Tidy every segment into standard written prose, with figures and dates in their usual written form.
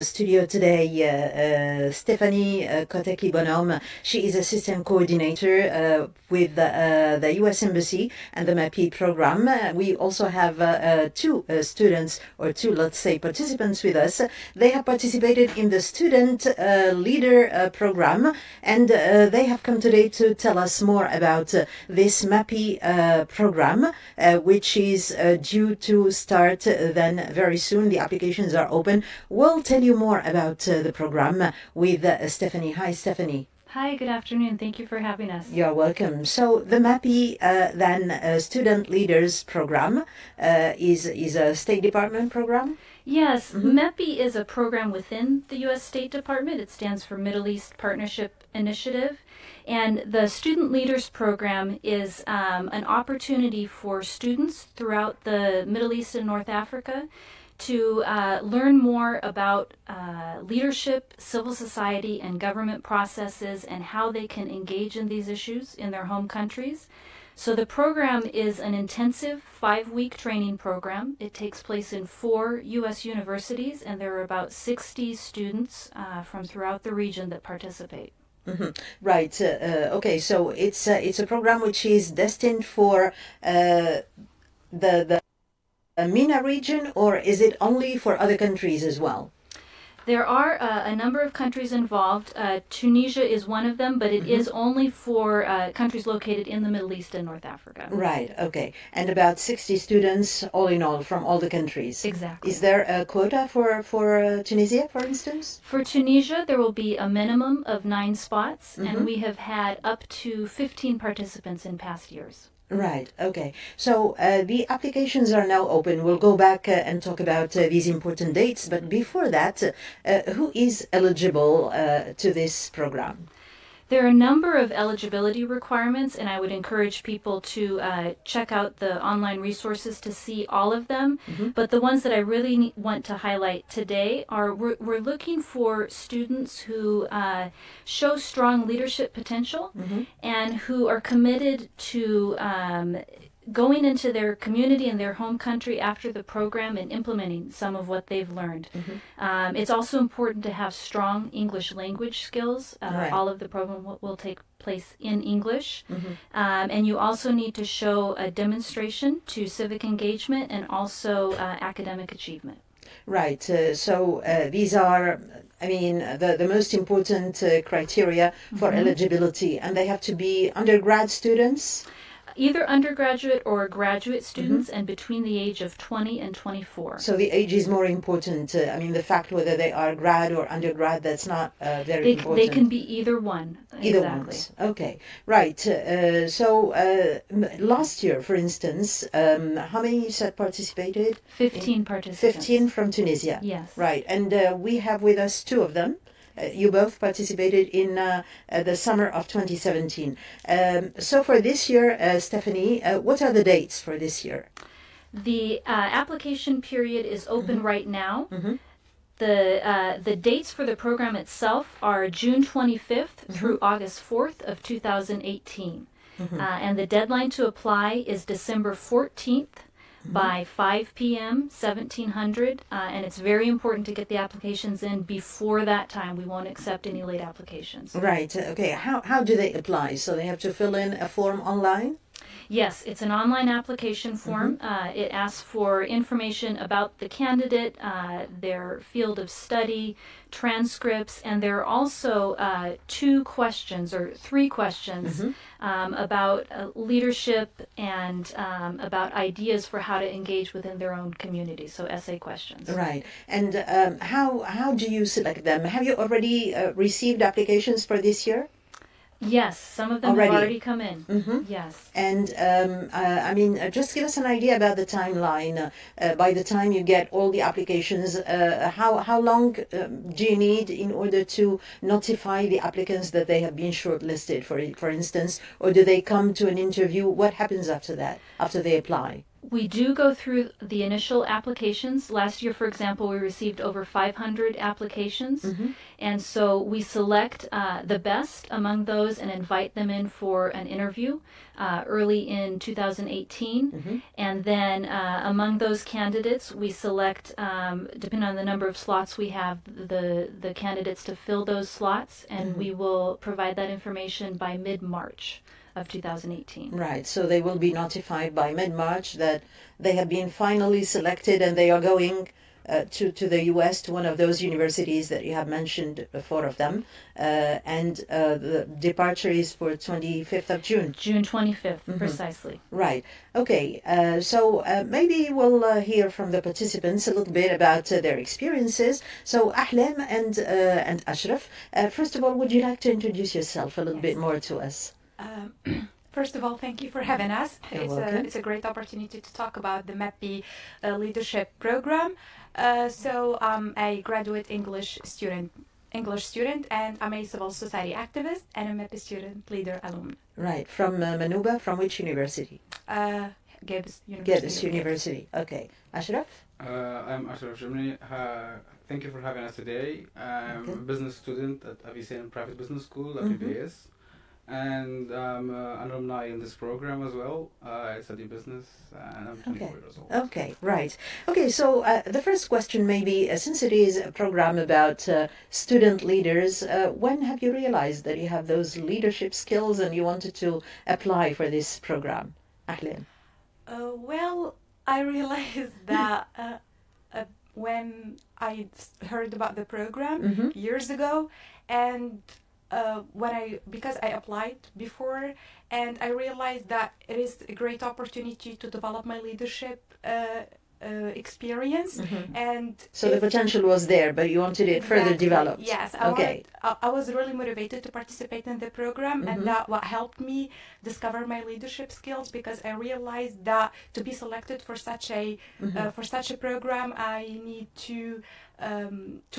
Studio today, Stephanie Koteki-Bonhomme. She is assistant coordinator with the U.S. Embassy and the MAPI program. We also have two students, or two, let's say, participants with us. They have participated in the student leader program, and they have come today to tell us more about this MAPI program, which is due to start then very soon. The applications are open. We'll tell you more about the program with Stephanie. Hi, Stephanie. Hi, good afternoon. Thank you for having us. You're welcome. So the MAPI Student Leaders Program is a State Department program? Yes, MEPI is a program within the U.S. State Department. It stands for Middle East Partnership Initiative. And the Student Leaders Program is an opportunity for students throughout the Middle East and North Africa to learn more about leadership, civil society, and government processes and how they can engage in these issues in their home countries. So the program is an intensive 5-week training program. It takes place in 4 U.S. universities, and there are about 60 students from throughout the region that participate. Right. Okay, so it's a program which is destined for the MENA region, or is it only for other countries as well? There are a number of countries involved. Tunisia is one of them, but it is only for countries located in the Middle East and North Africa. Right, okay. And about 60 students all in all from all the countries. Exactly. Is there a quota for Tunisia, for instance? For Tunisia, there will be a minimum of 9 spots, and we have had up to 15 participants in past years. Right, okay. So the applications are now open. We'll go back and talk about these important dates. But before that, who is eligible to this program? There are a number of eligibility requirements, and I would encourage people to check out the online resources to see all of them. But the ones that I really want to highlight today are we're looking for students who show strong leadership potential and who are committed to going into their community and their home country after the program and implementing some of what they've learned. It's also important to have strong English language skills. Right. All of the program will take place in English. And you also need to show a demonstration to civic engagement and also academic achievement. Right. So these are, I mean, the most important criteria for eligibility, and they have to be undergrad students? Either undergraduate or graduate students, and between the age of 20 and 24. So the age is more important. I mean, the fact whether they are grad or undergrad, that's not very important. They can be either one. Either exactly. ones. Okay, right. So last year, for instance, how many you said participated? 15 participants. 15 from Tunisia. Yes. Right, and we have with us 2 of them. You both participated in the summer of 2017. So for this year, Stephanie, what are the dates for this year? The application period is open right now. The dates for the program itself are June 25th through August 4th of 2018. And the deadline to apply is December 14th. By 5 p.m., 1700, and it's very important to get the applications in before that time. We won't accept any late applications. Right. Okay. How do they apply? So they have to fill in a form online? Yes, it's an online application form. It asks for information about the candidate, their field of study, transcripts, and there are also 2 questions or 3 questions about leadership and about ideas for how to engage within their own community, so essay questions. Right. And how do you select them? Have you already received applications for this year? Yes, some of them have already come in. Yes. And I mean, just give us an idea about the timeline. By the time you get all the applications, how long do you need in order to notify the applicants that they have been shortlisted, for instance, or do they come to an interview? What happens after that, after they apply? We do go through the initial applications. Last year, for example, we received over 500 applications. And so we select the best among those and invite them in for an interview early in 2018. And then among those candidates, we select, depending on the number of slots we have, the candidates to fill those slots. And we will provide that information by mid-March of 2018. Right, so they will be notified by mid-March that they have been finally selected and they are going to the U.S., to one of those universities that you have mentioned, 4 of them, and the departure is for 25th of June. June 25th, precisely. Right, okay, so maybe we'll hear from the participants a little bit about their experiences. So Ahlem and Ashraf, first of all, would you like to introduce yourself a little bit more to us? First of all, thank you for having us. You're welcome. It's a great opportunity to talk about the MEPI leadership program. So I'm a graduate English student, and I'm a civil society activist and a MEPI student leader alumni. Right, from Manuba, from which university? Gibbs University. Gibbs University, okay. Ashraf? I'm Ashraf Germany. Thank you for having us today. I'm a business student at Avicenna Private Business School at PBS. And I'm an alumni in this program as well. I study business and I'm 24 years old. Okay, right. Okay, so the first question maybe, since it is a program about student leaders, when have you realized that you have those leadership skills and you wanted to apply for this program? Ahlen. Well, I realized that when I heard about the program years ago, and because I applied before, and I realized that it is a great opportunity to develop my leadership experience. And so the potential was there, but you wanted it further developed. Yes, I was really motivated to participate in the program, and that what helped me discover my leadership skills, because I realized that to be selected for such a program, I need to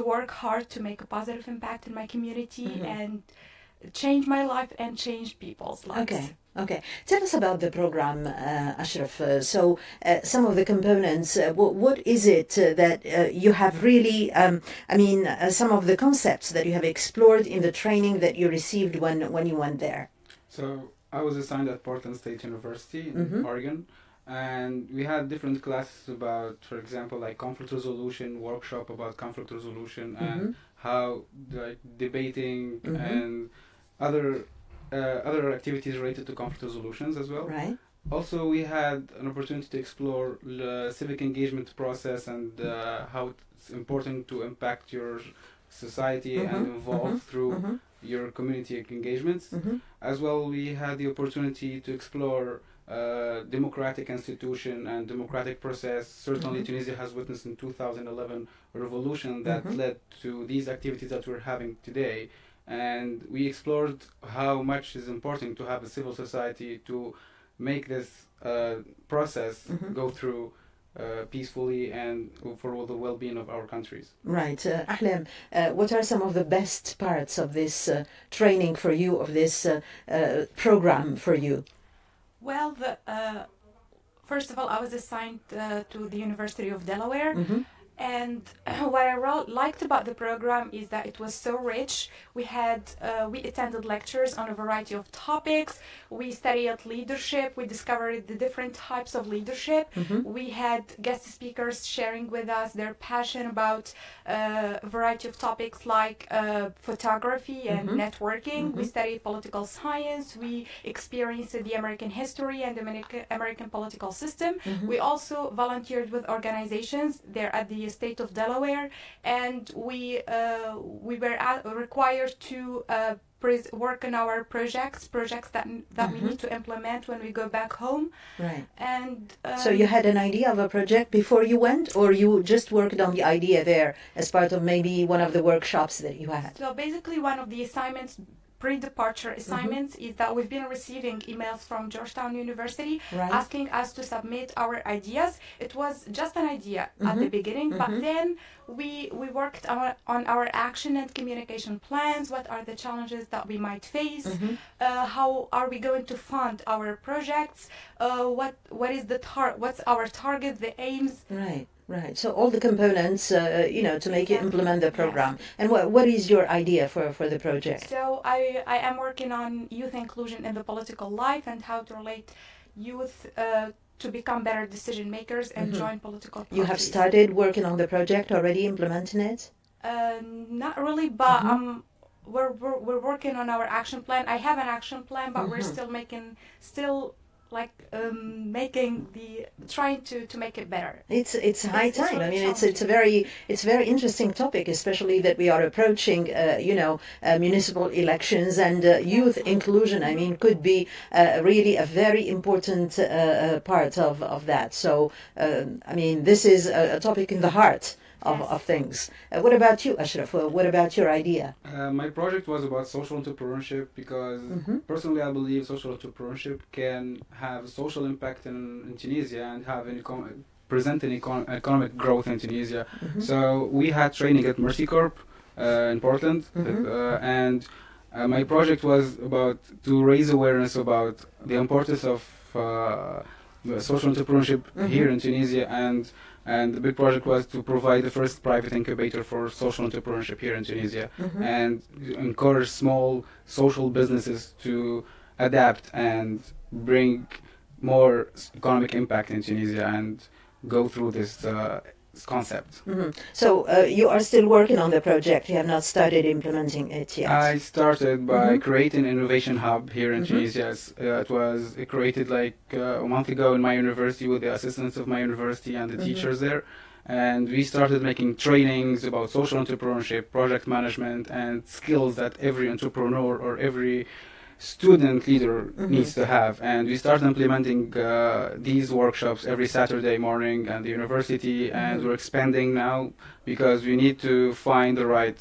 work hard to make a positive impact in my community and change my life and change people's lives. Okay. Tell us about the program, Ashraf. So some of the components, what is it that you have really, some of the concepts that you have explored in the training that you received when you went there? So I was assigned at Portland State University in Oregon. And we had different classes about, for example, like conflict resolution, workshop about conflict resolution, and how debating and other activities related to conflict resolutions as well. Right. Also, we had an opportunity to explore the civic engagement process and how it's important to impact your society and involve through your community engagements. As well, we had the opportunity to explore democratic institution and democratic process. Certainly Tunisia has witnessed in 2011 a revolution that led to these activities that we're having today, and we explored how much is important to have a civil society to make this process go through peacefully and for the well-being of our countries. Right. Ahlem, what are some of the best parts of this training for you, of this program for you? Well, first of all, I was assigned to the University of Delaware, and what I liked about the program is that it was so rich. We attended lectures on a variety of topics. We studied leadership. We discovered the different types of leadership. We had guest speakers sharing with us their passion about a variety of topics like photography and networking. We studied political science. We experienced the American history and the American political system. We also volunteered with organizations there at the State of Delaware, and we were required to work on our projects that we need to implement when we go back home. Right. And so you had an idea of a project before you went, or you just worked on the idea there as part of maybe one of the workshops that you had? So basically, one of the assignments pre-departure assignments is that we've been receiving emails from Georgetown University asking us to submit our ideas. It was just an idea at the beginning, but then we worked on our action and communication plans. What are the challenges that we might face? How are we going to fund our projects? What is what's our target, the aims? Right. So all the components, to make you implement the program. Yes. And what is your idea for the project? So I am working on youth inclusion in the political life and how to relate youth to become better decision makers and join political parties. You have started working on the project already, implementing it? Not really, but we're working on our action plan. I have an action plan, but we're still trying to make it better. It's high time. I mean, it's a very interesting topic, especially that we are approaching municipal elections, and youth inclusion, I mean, could be really a very important part of that. So I mean, this is a topic in the heart of things. What about you, Ashraf? What about your idea? My project was about social entrepreneurship because personally I believe social entrepreneurship can have social impact in Tunisia and have present an economic growth in Tunisia. So we had training at Mercy Corp in Portland, and my project was about to raise awareness about the importance of social entrepreneurship here in Tunisia, and the big project was to provide the first private incubator for social entrepreneurship here in Tunisia and encourage small social businesses to adapt and bring more economic impact in Tunisia and go through this concept. So you are still working on the project. You have not started implementing it yet. I started by creating an innovation hub here in Tunisia. It was created like a month ago in my university with the assistance of my university and the teachers there. And we started making trainings about social entrepreneurship, project management, and skills that every entrepreneur or every student leader needs to have. And we started implementing these workshops every Saturday morning at the university, and we're expanding now because we need to find the right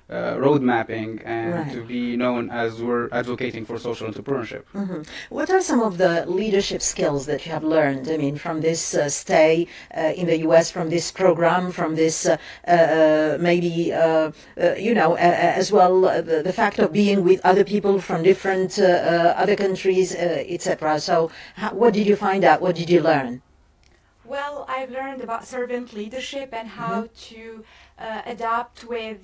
road mapping and to be known as we're advocating for social entrepreneurship. What are some of the leadership skills that you have learned? I mean, from this stay in the US, from this program, from this as well the fact of being with other people from different other countries, etc. So, what did you find out? What did you learn? Well, I've learned about servant leadership and how to adapt with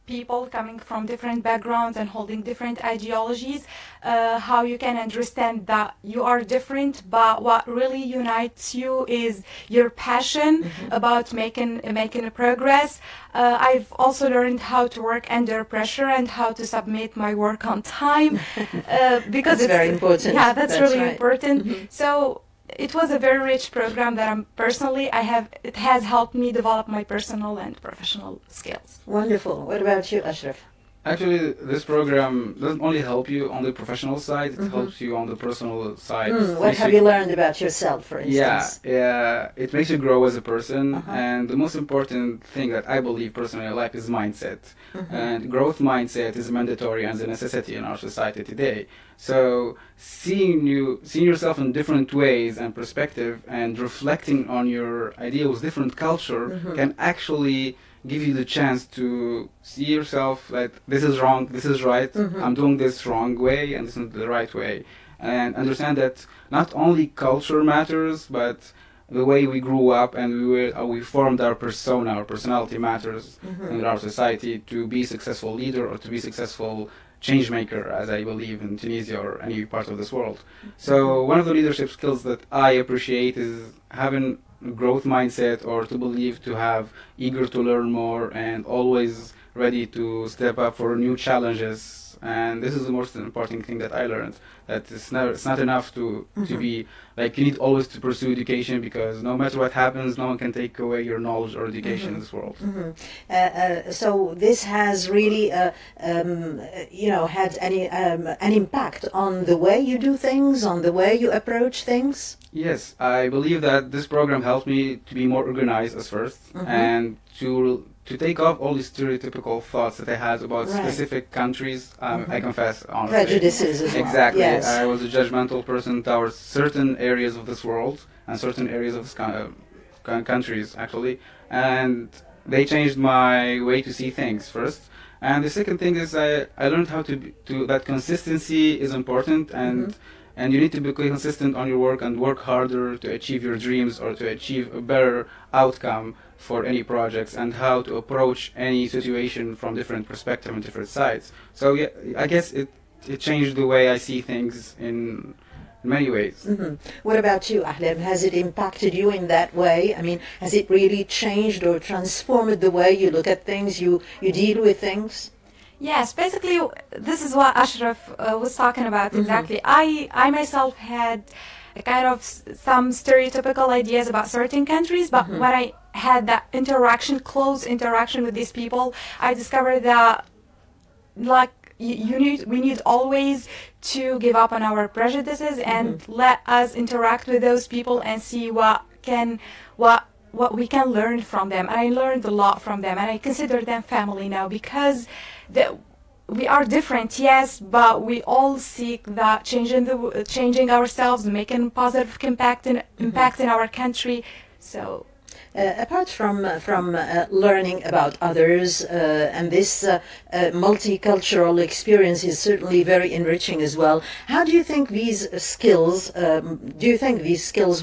people coming from different backgrounds and holding different ideologies, how you can understand that you are different, but what really unites you is your passion about making a progress. I've also learned how to work under pressure and how to submit my work on time, because it's very important. Yeah, that's really important. So it was a very rich program that it has helped me develop my personal and professional skills. Wonderful. What about you, Ashraf? Actually, this program doesn't only help you on the professional side, it helps you on the personal side. What have you learned about yourself, for instance? Yeah, it makes you grow as a person, and the most important thing that I believe personally in life is mindset. And growth mindset is mandatory and a necessity in our society today. So seeing yourself in different ways and perspective and reflecting on your ideas, different culture can actually give you the chance to see yourself that this is wrong, this is right, I'm doing this wrong way and this is the right way. And understand that not only culture matters, but the way we grew up and we formed our persona, our personality matters in our society to be a successful leader or to be a successful change maker, as I believe in Tunisia or any part of this world. So one of the leadership skills that I appreciate is having growth mindset, or to believe, to have eager to learn more and always ready to step up for new challenges. And this is the most important thing that I learned, that it's not enough to be like, you need always to pursue education, because no matter what happens, no one can take away your knowledge or education in this world. So this has really had an impact on the way you do things, on the way you approach things? Yes, I believe that this program helped me to be more organized as first, and to to take off all these stereotypical thoughts that I had about Right. specific countries. I confess, honestly. Prejudices as well. Exactly. Yes. I was a judgmental person towards certain areas of this world and certain areas of this countries, actually. And they changed my way to see things first. And the second thing is I learned how to that consistency is important, and you need to be consistent on your work and work harder to achieve your dreams or to achieve a better outcome for any projects, and how to approach any situation from different perspectives and different sides. So yeah, I guess it changed the way I see things in many ways. What about you, Ahlem? Has it impacted you in that way? I mean, has it really changed or transformed the way you look at things, you deal with things? Yes, basically, this is what Ashraf was talking about. Exactly. I myself had a kind of some stereotypical ideas about certain countries, but when I had that close interaction with these people, I discovered that, like, we need always to give up on our prejudices and let us interact with those people and see what we can learn from them. And I learned a lot from them, and I consider them family now, because we are different, yes, but we all seek that changing ourselves, making positive impact in our country. So. Apart from learning about others, and this multicultural experience is certainly very enriching as well. How do you think these skills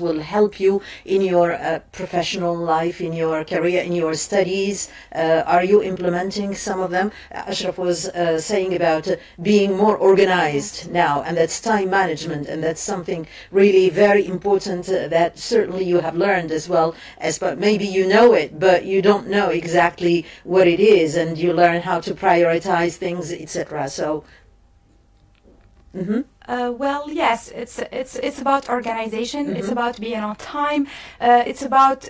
will help you in your professional life, in your career, in your studies? Are you implementing some of them? Ashraf was saying about being more organized now, and that's time management, and that's something really very important that certainly you have learned as well. Maybe you know it, but you don't know exactly what it is, and you learn how to prioritize things, etc. So, well, yes, it's about organization. It's about being on time. It's about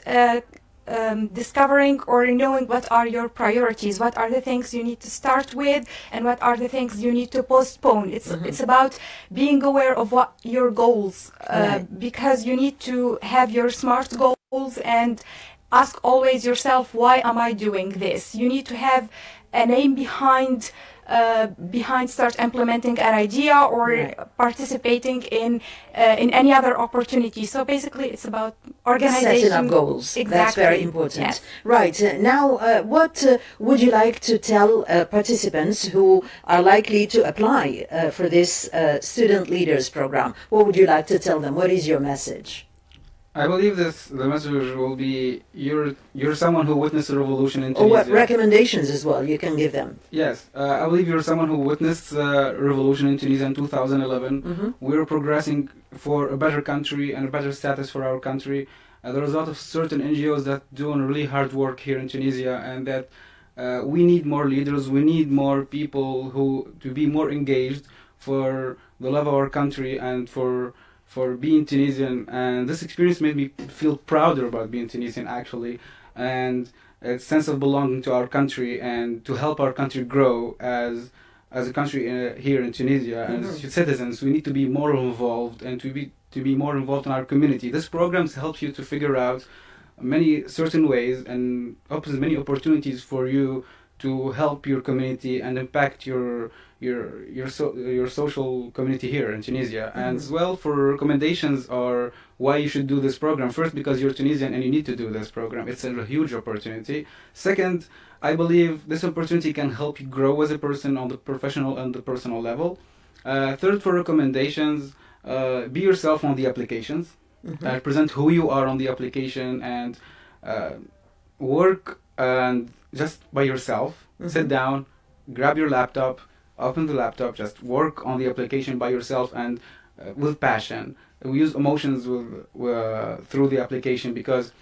discovering or knowing what are your priorities, what are the things you need to start with, and what are the things you need to postpone. It's about being aware of what your goals, because you need to have your SMART goals and ask always yourself, why am I doing this? You need to have an aim behind start implementing an idea or participating in any other opportunity. So basically, it's about organization. Setting up goals. Exactly. That's very important. Yes. Right. Now, what would you like to tell participants who are likely to apply for this Student Leaders Program? What would you like to tell them? What is your message? I believe the message will be you're someone who witnessed a revolution in Tunisia. Or what recommendations as well you can give them? Yes, I believe you're someone who witnessed a revolution in Tunisia in 2011. We're progressing for a better country and a better status for our country. There is a lot of certain NGOs that do really hard work here in Tunisia, and that we need more leaders, we need more people to be more engaged for the love of our country and for being Tunisian. And this experience made me feel prouder about being Tunisian, actually, and a sense of belonging to our country and to help our country grow as a country here in Tunisia. And as citizens, we need to be more involved and to be more involved in our community. This program helps you to figure out many certain ways and opens many opportunities for you to help your community and impact your social community here in Tunisia. And as well, for recommendations or why you should do this program. First, because you're Tunisian and you need to do this program. It's a huge opportunity. Second, I believe this opportunity can help you grow as a person on the professional and the personal level. Third, for recommendations, be yourself on the applications. Present who you are on the application, and work and just by yourself. Sit down, grab your laptop, open the laptop, just work on the application by yourself and with passion. We use emotions through the application because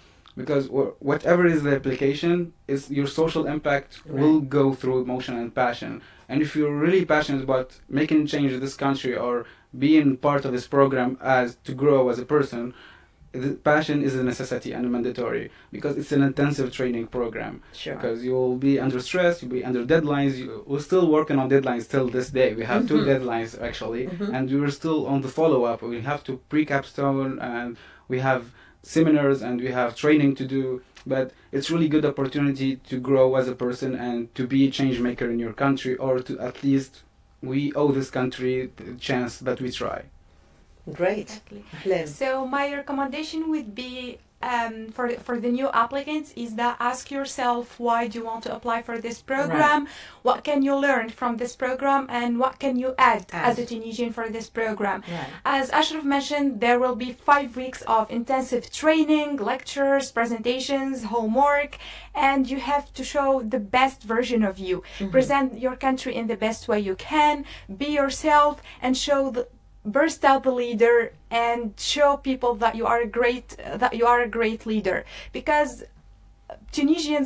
whatever is the application, is your social impact will go through emotion and passion. And if you're really passionate about making change in this country or being part of this program to grow as a person, the passion is a necessity and a mandatory, because it's an intensive training program. Sure. Because you'll be under stress, you'll be under deadlines. We're still working on deadlines till this day. We have 2 deadlines actually, and we're still on the follow-up. We have to pre-capstone, and we have seminars, and we have training to do. But it's really good opportunity to grow as a person and to be a change maker in your country, or to at least we owe this country the chance that we try. Great. Exactly. So my recommendation would be for the new applicants is that ask yourself, why do you want to apply for this program? Right. What can you learn from this program, and what can you add as a Tunisian for this program? Right. As Ashraf mentioned, there will be 5 weeks of intensive training, lectures, presentations, homework, and you have to show the best version of you. Present your country in the best way you can, be yourself, and burst out the leader and show people that you are a great leader, because Tunisian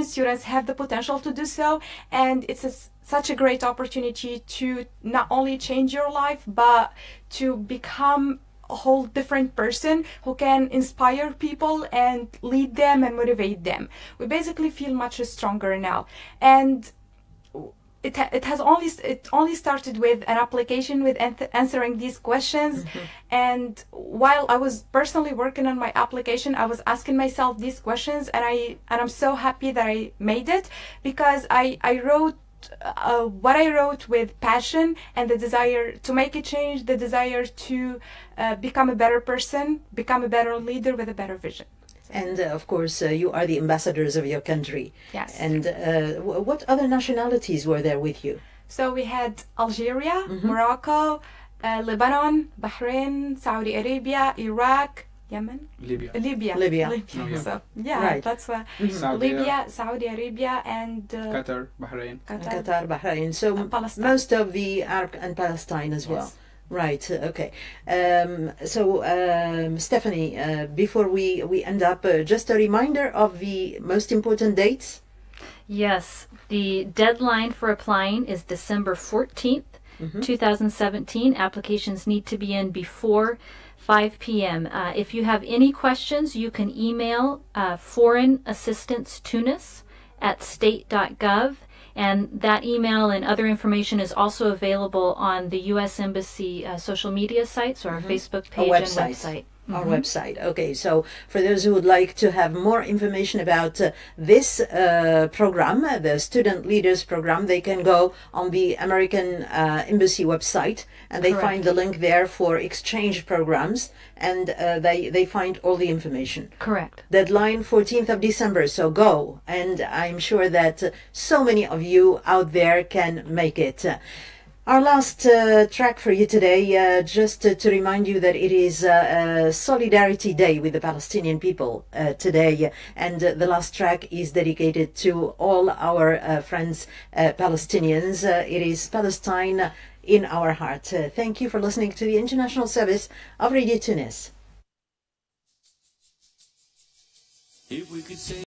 students have the potential to do so, and it's such a great opportunity to not only change your life but to become a whole different person who can inspire people and lead them and motivate them. We basically feel much stronger now, and it only started with an application, with answering these questions. And while I was personally working on my application, I was asking myself these questions, and I'm so happy that I made it, because I wrote what I wrote with passion and the desire to make a change, the desire to become a better person, become a better leader with a better vision. And of course, you are the ambassadors of your country. Yes. And what other nationalities were there with you? So we had Algeria, Morocco, Lebanon, Bahrain, Saudi Arabia, Iraq, Yemen, Libya. Oh, yeah. So yeah, right. That's why Saudi Libya, Saudi Arabia, and Qatar, Bahrain. Qatar, Bahrain. So Palestine. most of the Arab and Palestine as well. Yes. Right. Okay. Stephanie, before we end up, just a reminder of the most important dates. Yes, the deadline for applying is December 14th, 2017. Applications need to be in before 5 p.m. If you have any questions, you can email Foreign Assistance Tunis at state.gov. And that email and other information is also available on the U.S. Embassy social media sites, or our Facebook page and website. Our website. Okay, so for those who would like to have more information about this program, the Student Leaders Program, they can go on the American Embassy website, and they find the link there for exchange programs, and they find all the information. Correct. Deadline 14th of December, so go. And I'm sure that so many of you out there can make it. Our last track for you today, just to remind you that it is Solidarity Day with the Palestinian people today, and the last track is dedicated to all our friends Palestinians. It is Palestine in our heart. Thank you for listening to the international service of Radio Tunis. If we could say